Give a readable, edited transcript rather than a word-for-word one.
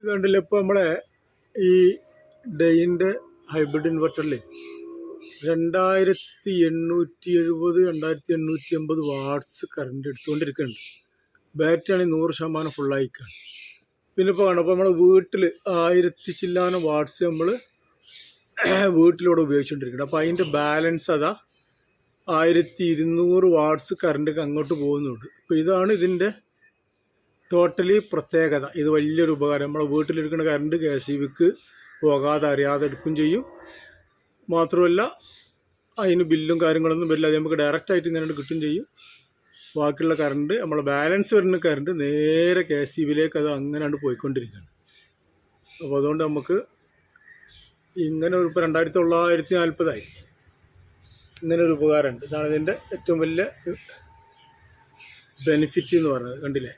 ഇത് കണ്ടില്ല, ഇപ്പോൾ നമ്മളെ ഈ ഡെയിൻ്റെ ഹൈബ്രിഡ് ഇൻവെർട്ടറിൽ 2870 2880 വാട്ട്സ് കറണ്ട് എടുത്തുകൊണ്ടിരിക്കുന്നുണ്ട്. ബാറ്ററി ആണെങ്കിൽ 100% ഫുള്ളായിക്കാണ്. പിന്നെ ഇപ്പോൾ കാണാം, അപ്പോൾ നമ്മൾ വീട്ടിൽ 1000 ചില്ലാനം വാട്ട്സ് നമ്മൾ വീട്ടിലൂടെ ഉപയോഗിച്ചുകൊണ്ടിരിക്കുന്നത്. അപ്പോൾ അതിൻ്റെ ബാലൻസ് അതാ 1200 വാട്ട്സ് കറണ്ട് അങ്ങോട്ട് പോകുന്നുണ്ട്. അപ്പോൾ ഇതാണ് ഇതിൻ്റെ ടോട്ടലി പ്രത്യേകത. ഇത് വലിയൊരു ഉപകാരം. നമ്മളെ വീട്ടിലിരിക്കുന്ന കറണ്ട് KCBക്ക് പോകാതെ അറിയാതെ എടുക്കുകയും ചെയ്യും. മാത്രമല്ല അതിന് ബില്ലും കാര്യങ്ങളൊന്നും വരില്ല. അത് നമുക്ക് ഡയറക്റ്റായിട്ട് ഇങ്ങനെ കിട്ടുകയും ചെയ്യും. ബാക്കിയുള്ള കറണ്ട്, നമ്മളെ ബാലൻസ് വരുന്ന കറണ്ട് നേരെ KCBയിലേക്ക് അത് അങ്ങനെയാണ് പോയിക്കൊണ്ടിരിക്കുകയാണ്. അപ്പോൾ അതുകൊണ്ട് നമുക്ക് ഇങ്ങനെ ഒരു ഇപ്പോൾ 2940 ഇങ്ങനെ ഒരു ഉപകാരമുണ്ട്. ഇതാണ് ഇതിൻ്റെ ഏറ്റവും വലിയ ബെനിഫിറ്റ് എന്ന് പറയുന്നത്. കണ്ടില്ലേ?